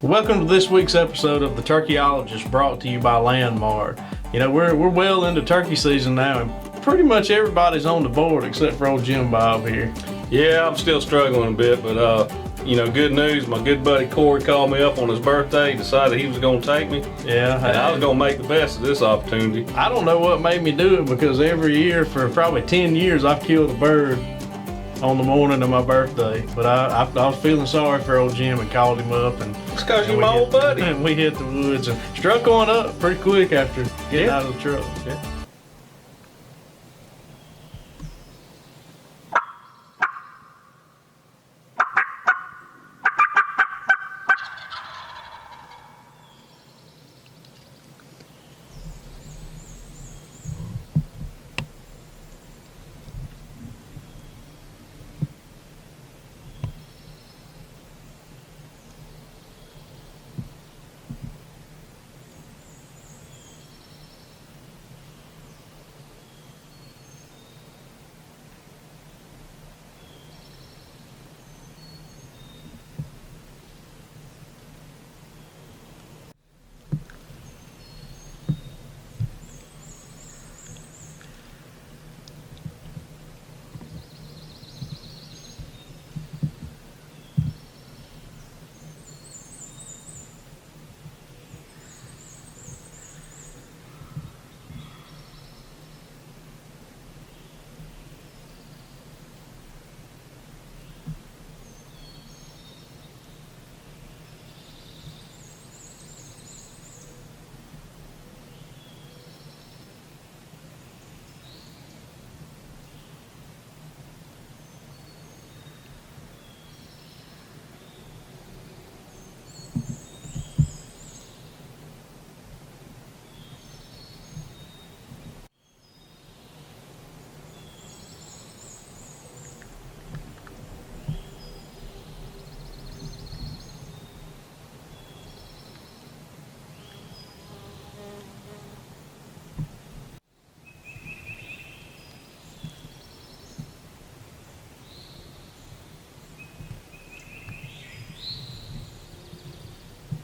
Welcome to this week's episode of the Turkeyologists, brought to you by Landmark. You know, we're well into turkey season now, and pretty much everybody's on the board except for old Jim Bob here. Yeah, I'm still struggling a bit, but you know, good news. My good buddy Corey called me up on his birthday, decided he was going to take me. Yeah. And I was going to make the best of this opportunity. I don't know what made me do it, because every year for probably 10 years I've killed a bird on the morning of my birthday. But I was feeling sorry for old Jim and called him up. And it's because you're my old buddy. And we hit the woods and struck one up pretty quick after getting out of the truck. Yeah.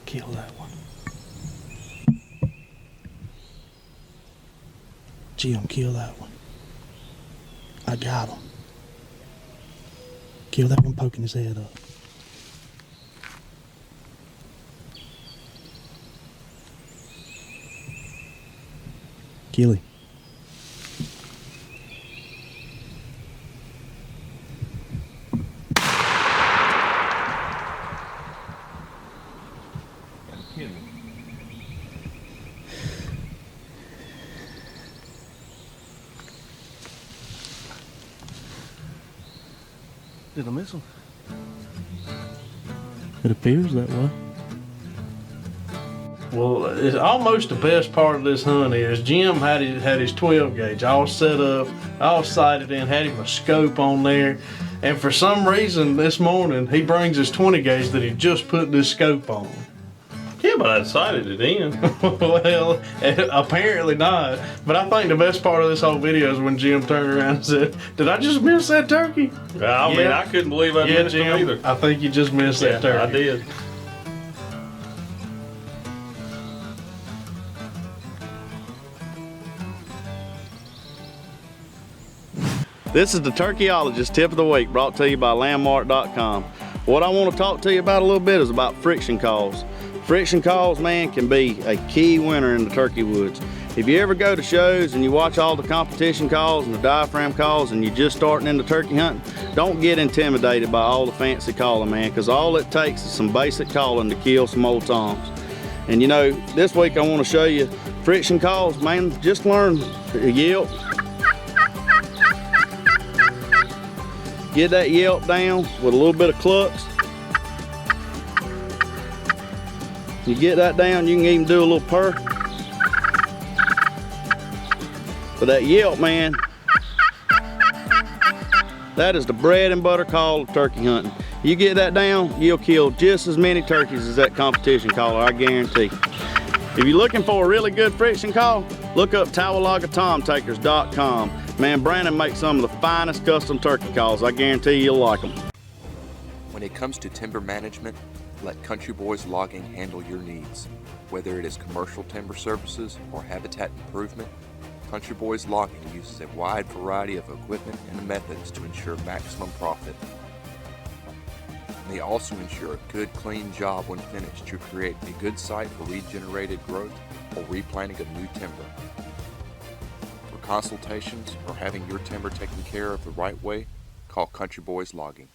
Kill that one. Jim, kill that one. I got him. Kill that one poking his head up. Kill him. Did I miss him? It appears that way. Well, it's almost the best part of this hunt is Jim had his 12 gauge all set up, all sighted in, had him a scope on there, and for some reason this morning he brings his 20 gauge that he just put this scope on. Yeah, but I sighted it in. Well, apparently not. But I think the best part of this whole video is when Jim turned around and said, "Did I just miss that turkey?" I mean, I couldn't believe I missed Jim, him either. I think you just missed that turkey. I did. This is the Turkeyologist Tip of the Week, brought to you by Landmark.com. What I want to talk to you about a little bit is about friction calls. Friction calls, man, can be a key winner in the turkey woods. If you ever go to shows and you watch all the competition calls and the diaphragm calls and you're just starting into turkey hunting, don't get intimidated by all the fancy calling, man, because all it takes is some basic calling to kill some old toms. And you know, this week I want to show you friction calls, man. Just learn to yelp. Get that yelp down with a little bit of clucks. You get that down, you can even do a little purr. But that yelp, man, that is the bread and butter call of turkey hunting. You get that down, you'll kill just as many turkeys as that competition caller, I guarantee. If you're looking for a really good friction call, look up TowelagaTomTakers.com. Man, Brandon makes some of the finest custom turkey calls. I guarantee you'll like them. When it comes to timber management, Let Country Boys Logging handle your needs. Whether it is commercial timber services or habitat improvement, Country Boys Logging uses a wide variety of equipment and methods to ensure maximum profit. They also ensure a good, clean job when finished to create a good site for regenerated growth or replanting of new timber. For consultations or having your timber taken care of the right way, call Country Boys Logging.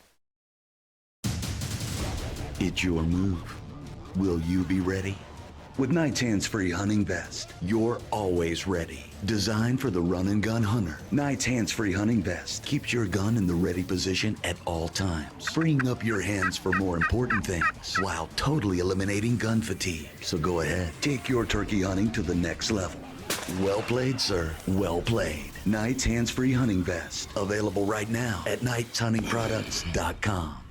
It's your move. Will you be ready? With Knight's hands-free hunting vest, you're always ready. Designed for the run and gun hunter, Knight's hands-free hunting vest keeps your gun in the ready position at all times, freeing up your hands for more important things while totally eliminating gun fatigue. So go ahead, take your turkey hunting to the next level. Well played, sir. Well played. Knight's hands-free hunting vest, available right now at knightshuntingproducts.com.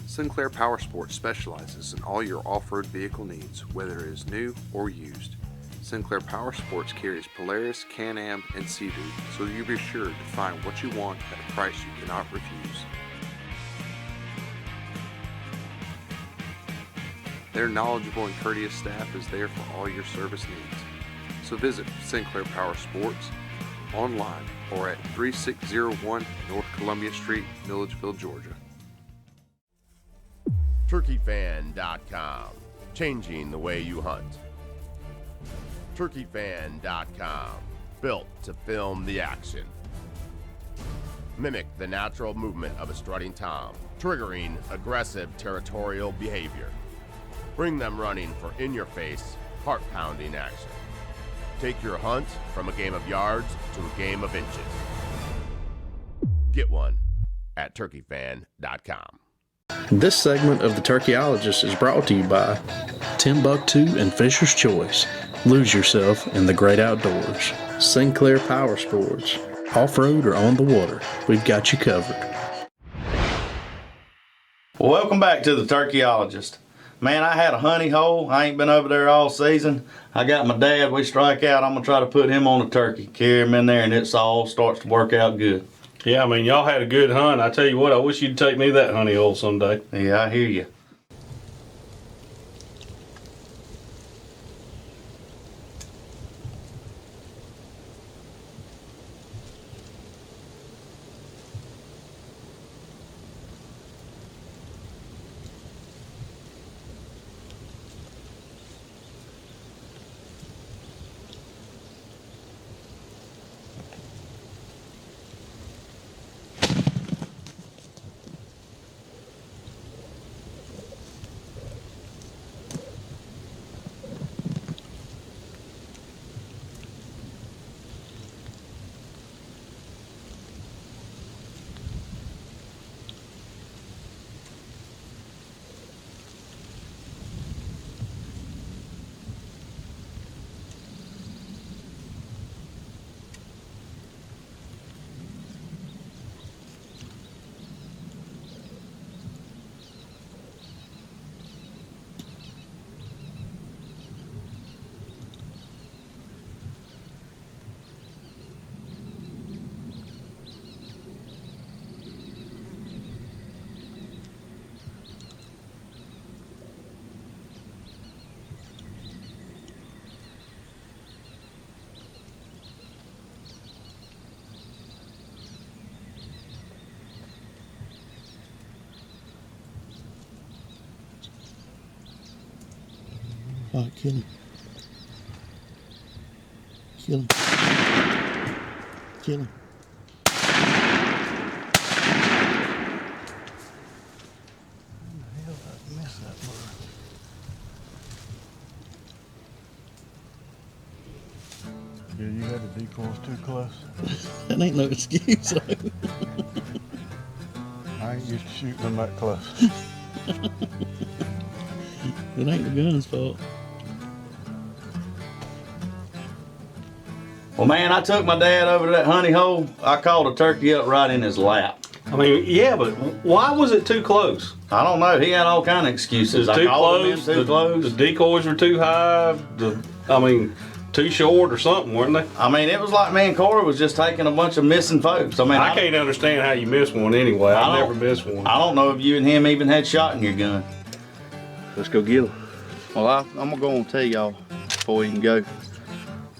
Sinclair Powersports specializes in all your off-road vehicle needs, whether it is new or used. Sinclair Powersports carries Polaris, Can-Am, and Sea-Doo, so you'll be sure to find what you want at a price you cannot refuse. Their knowledgeable and courteous staff is there for all your service needs. So visit Sinclair Powersports online or at 3601 North Columbia Street, Milledgeville, Georgia. Turkeyfan.com, changing the way you hunt. Turkeyfan.com, built to film the action. Mimic the natural movement of a strutting tom, triggering aggressive territorial behavior. Bring them running for in-your-face, heart-pounding action. Take your hunt from a game of yards to a game of inches. Get one at Turkeyfan.com. This segment of the Turkeyologists is brought to you by Timbuktu and Fisher's Choice. Lose yourself in the great outdoors. Sinclair Powersports. Off-road or on the water, we've got you covered. Well, welcome back to the Turkeyologist. Man, I had a honey hole. I ain't been over there all season. I got my dad. We strike out. I'm going to try to put him on a turkey. Carry him in there, and it's all starts to work out good. Yeah, I mean, y'all had a good hunt. I tell you what, I wish you'd take me that honey hole someday. Yeah, I hear you. All right, kill him. Kill him. Kill him. Yeah, you had the decoys too close. That ain't no excuse. I ain't used to shooting them that close. It ain't the gun's fault. Well, man, I took my dad over to that honey hole. I called a turkey up right in his lap. I mean, yeah, but why was it too close? I don't know. He had all kind of excuses. It was too I called him in close. too close. The decoys were too high. too short or something, weren't they? I mean, it was like me and Corey was just taking a bunch of missing folks. I mean, I can't understand how you miss one anyway. I've I never don't- missed one. I don't know if you and him even had shot in your gun. Let's go get them. Well, I'm gonna go and tell y'all before we can go.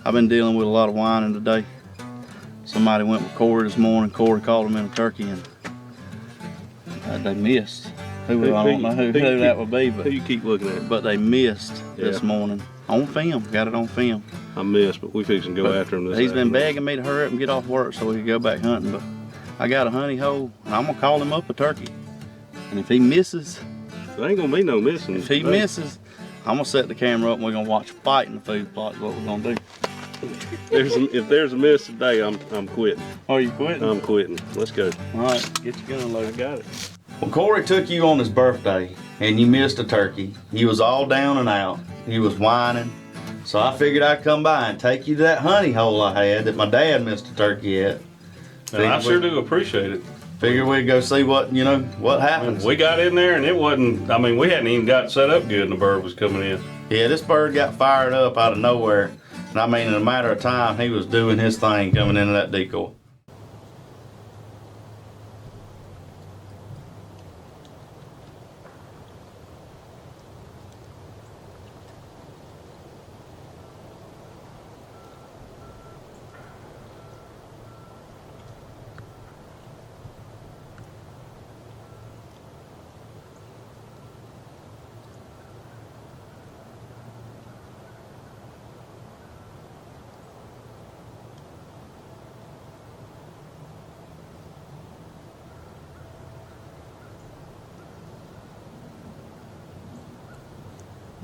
I've been dealing with a lot of whining today. Somebody went with Corey this morning. Corey called him in a turkey, and they missed. I don't know who that would be, Who you keep looking at? but they missed this Yeah. morning on film. Got it on film. I missed, but we fixing to go But after him this he's been afternoon. begging me to hurry up and get off work so we can go back hunting. But I got a honey hole, and I'm gonna call him up a turkey. And if he misses, There ain't gonna be no missing. if he misses, I'm gonna set the camera up and we're gonna watch a fight in the food plot. Is what we're gonna do. If there's a miss today, I'm quitting. Oh, you quitting? I'm quitting. Let's go. All right, get your gun loaded. Got it. When Corey took you on his birthday and you missed a turkey, he was all down and out. He was whining. So I figured I'd come by and take you to that honey hole I had that my dad missed a turkey at. And I sure do appreciate it. Figured we'd go see what happens. We got in there and it wasn't, I mean, we hadn't even got set up good and the bird was coming in. Yeah, this bird got fired up out of nowhere. And I mean, in a matter of time, he was doing his thing coming into that decoy.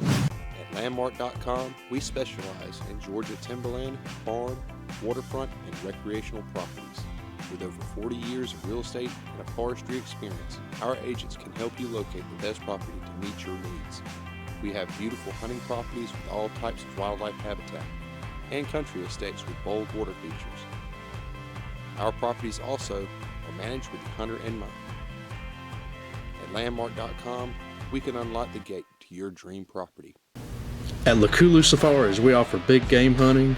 At Landmark.com, we specialize in Georgia timberland, farm, waterfront, and recreational properties. With over 40 years of real estate and a forestry experience, our agents can help you locate the best property to meet your needs. We have beautiful hunting properties with all types of wildlife habitat and country estates with bold water features. Our properties also are managed with the hunter in mind. At Landmark.com, we can unlock the gate to your dream property. At Lakulu Safaris, we offer big game hunting,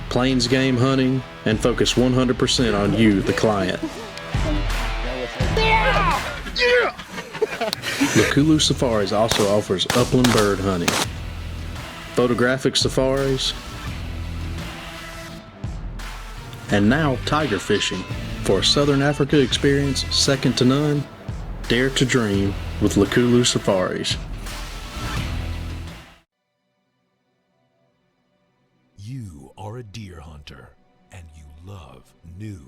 plains game hunting, and focus 100% on you, the client. Lakulu Safaris also offers upland bird hunting, photographic safaris, and now tiger fishing. For a Southern Africa experience second to none, dare to dream with Lakulu Safaris. You are a deer hunter, and you love new.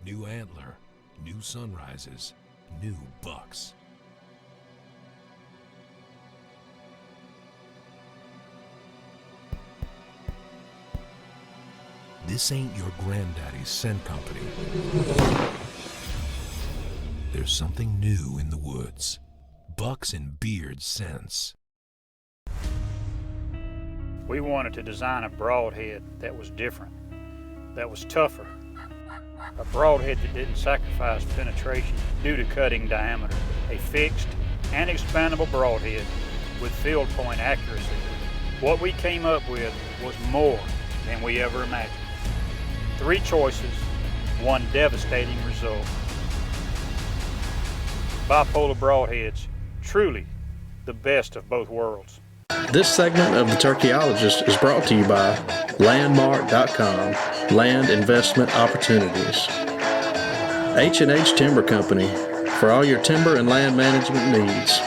New antler, new sunrises, new bucks. This ain't your granddaddy's scent company. There's something new in the woods. Bucks and beard scents. We wanted to design a broadhead that was different, that was tougher. A broadhead that didn't sacrifice penetration due to cutting diameter. A fixed and expandable broadhead with field point accuracy. What we came up with was more than we ever imagined. 3 choices, 1 devastating result. Bipolar broadheads, truly the best of both worlds. This segment of the Turkeyologist is brought to you by Landmark.com, Land Investment Opportunities. H&H Timber Company, for all your timber and land management needs.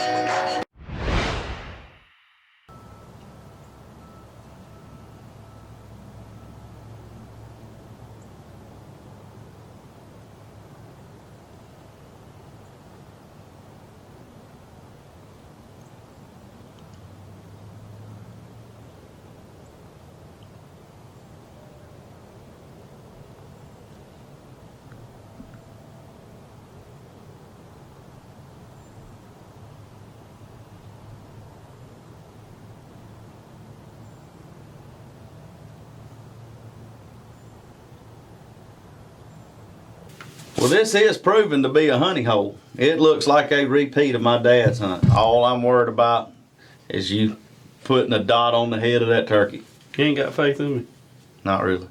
Well, this is proven to be a honey hole. It looks like a repeat of my dad's hunt. All I'm worried about is you putting a dot on the head of that turkey. You ain't got faith in me? Not really.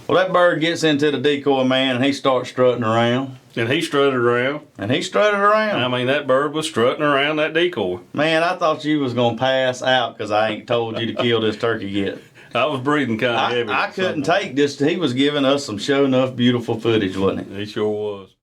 Well, that bird gets into the decoy, man, and he starts strutting around. And he strutted around. And he strutted around. I mean, that bird was strutting around that decoy. Man, I thought you was going to pass out because I ain't told you to kill this turkey yet. I was breathing kind of heavy. I couldn't take this. He was giving us some show enough beautiful footage, wasn't he? He sure was.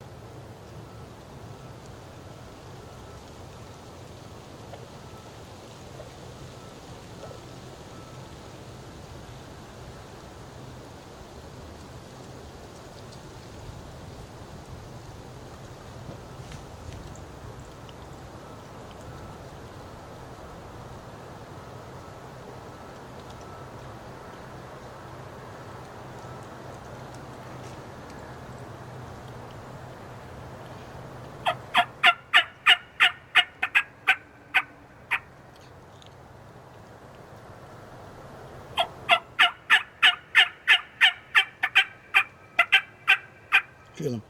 Kill him.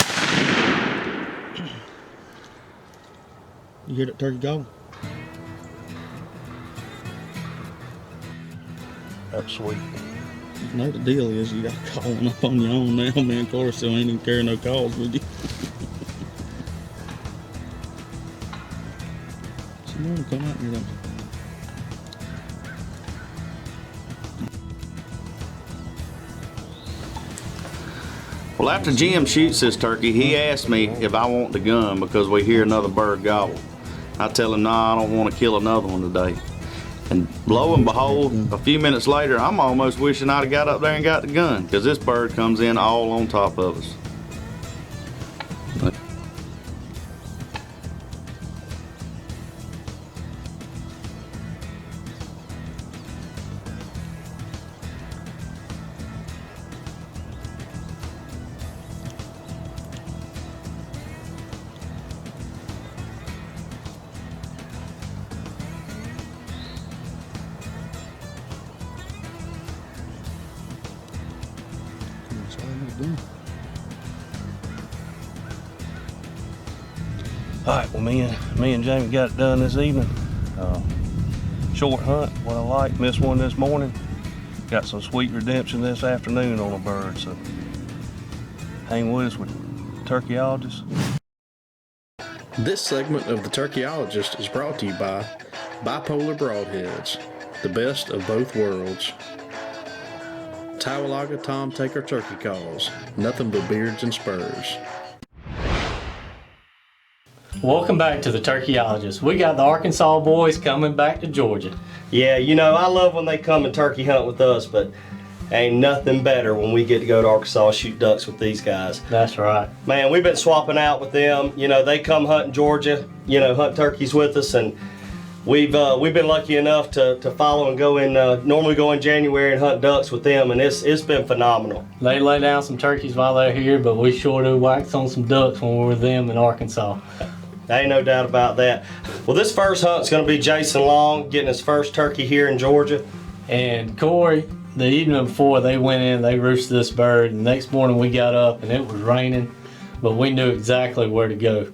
You hear that turkey go? That's sweet. You know the deal is you got to call one up on your own now, man. Of course, so ain't even carry no calls with you. So you want to come out here, don't you? Well, after Jim shoots this turkey, he asked me if I want the gun because we hear another bird gobble. I tell him, no, I don't want to kill another one today. And lo and behold, a few minutes later, I'm almost wishing I'd have got up there and got the gun because this bird comes in all on top of us. All right, well, me and Jamie got it done this evening. Short hunt, what I like. Missed one this morning. Got some sweet redemption this afternoon on a bird, so hang with us with Turkeyologists. This segment of the Turkeyologist is brought to you by Bipolar Broadheads, the best of both worlds. Turkeyologists Tom Taker turkey calls, nothing but beards and spurs. Welcome back to the Turkeyologists. We got the Arkansas boys coming back to Georgia. Yeah, you know, I love when they come and turkey hunt with us, but ain't nothing better when we get to go to Arkansas and shoot ducks with these guys. That's right. Man, we've been swapping out with them. You know, they come hunt in Georgia, you know, hunt turkeys with us, and we've been lucky enough to follow and go in, normally go in January and hunt ducks with them, and it's been phenomenal. They lay down some turkeys while they're here, but we sure do wax on some ducks when we're with them in Arkansas. Ain't no doubt about that. Well, this first hunt's gonna be Jason Long getting his first turkey here in Georgia. And Corey, the evening before they went in, they roosted this bird. And the next morning we got up and it was raining, but we knew exactly where to go.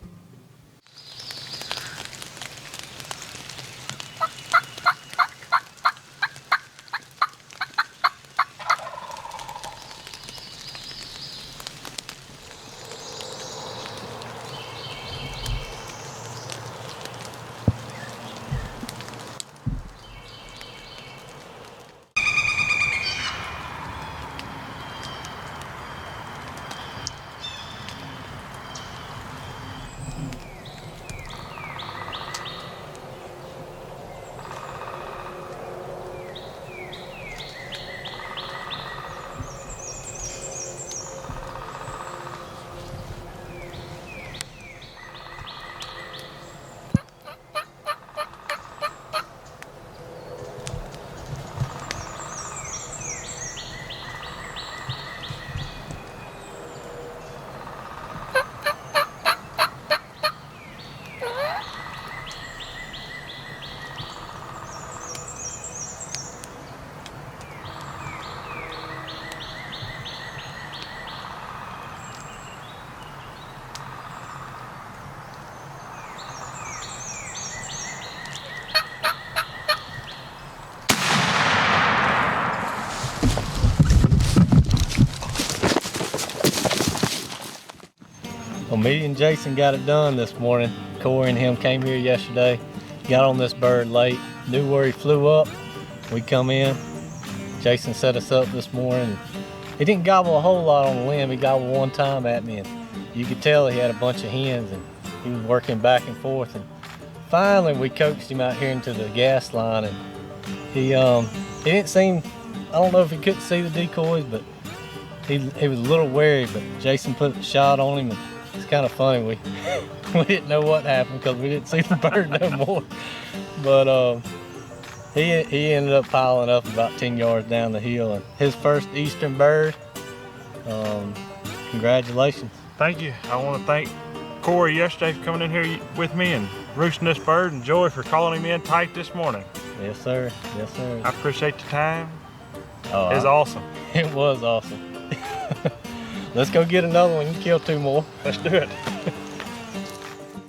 Well, me and Jason got it done this morning. Corey and him came here yesterday, got on this bird late, knew where he flew up. We come in, Jason set us up this morning. He didn't gobble a whole lot on the limb, he gobbled one time at me, and you could tell he had a bunch of hens, and he was working back and forth. And finally, we coaxed him out here into the gas line, and he didn't seem, I don't know if he couldn't see the decoys, but he was a little wary, but Jason put a shot on him, and it's kind of funny. We didn't know what happened because we didn't see the bird no more. But he ended up piling up about 10 yards down the hill, and his first eastern bird. Congratulations. Thank you. I want to thank Corey yesterday for coming in here with me and roosting this bird, and Joey for calling him in tight this morning. Yes, sir. Yes, sir. I appreciate the time. Oh, it was awesome. It was awesome. Let's go get another one. You can kill 2 more. Let's do it.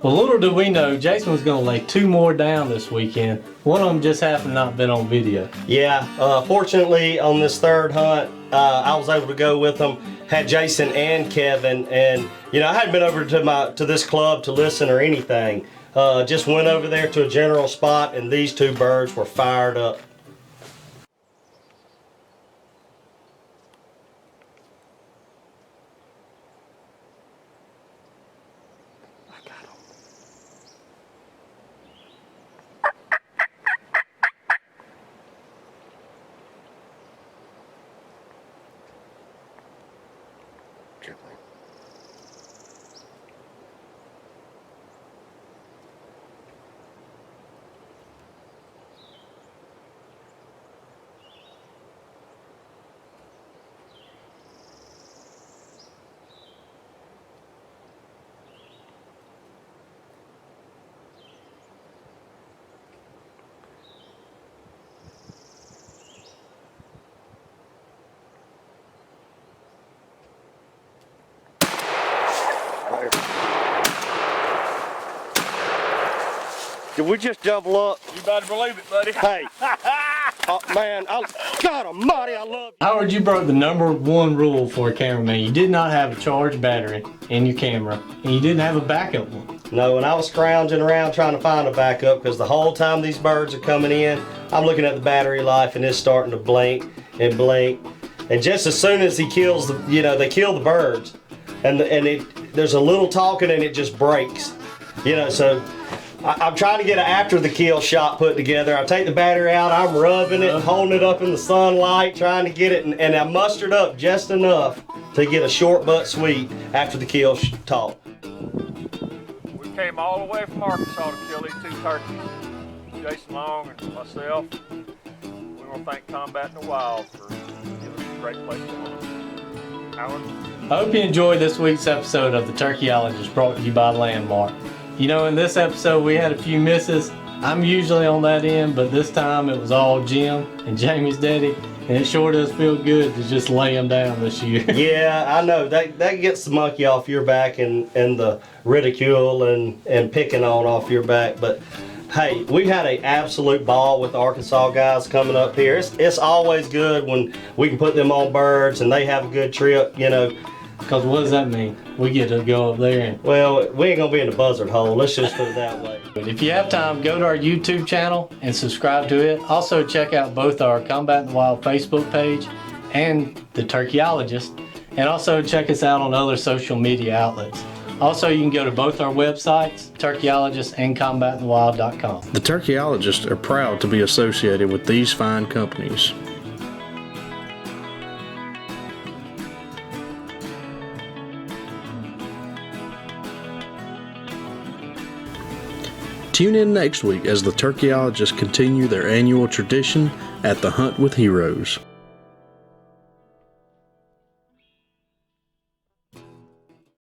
Well, little do we know, Jason was going to lay 2 more down this weekend. One of them just happened to not been on video. Yeah, fortunately on this third hunt, I was able to go with them. Had Jason and Kevin, and you know, I hadn't been over to this club to listen or anything. Just went over there to a general spot, and these 2 birds were fired up. Did we just double up? You better believe it, buddy. Hey. Oh, man, God almighty, I love you. Howard, you broke the #1 rule for a cameraman. You did not have a charged battery in your camera, and you didn't have a backup one. No, and I was scrounging around trying to find a backup because the whole time these birds are coming in, I'm looking at the battery life and it's starting to blink and blink. And just as soon as he kills they kill the birds, and there's a little talking and it just breaks. So I'm trying to get an after the kill shot put together. I take the battery out, I'm rubbing it, holding it up in the sunlight, trying to get it, and I mustered up just enough to get a short but sweet after the kill talk. We came all the way from Arkansas to kill these 2 turkeys. Jason Long and myself. We want to thank Combat in the Wild for giving us a great place to hunt. Howard? I hope you enjoyed this week's episode of The Turkeyologist, brought to you by Landmark. You know, in this episode we had a few misses. I'm usually on that end, but this time it was all Jim and Jamie's daddy, and it sure does feel good to just lay them down this year. Yeah, I know. That gets the monkey off your back and the ridicule and picking on off your back. But hey, we've had an absolute ball with the Arkansas guys coming up here. It's always good when we can put them on birds and they have a good trip, Because what does that mean? We get to go up there and... Well, we ain't going to be in the buzzard hole. Let's just put it that way. But if you have time, go to our YouTube channel and subscribe to it. Also, check out both our Combat in the Wild Facebook page and The Turkeyologist. And also check us out on other social media outlets. Also, you can go to both our websites, Turkeyologist and CombatInTheWild.com. The Turkeyologists are proud to be associated with these fine companies. Tune in next week as the Turkeyologists continue their annual tradition at the Hunt with Heroes.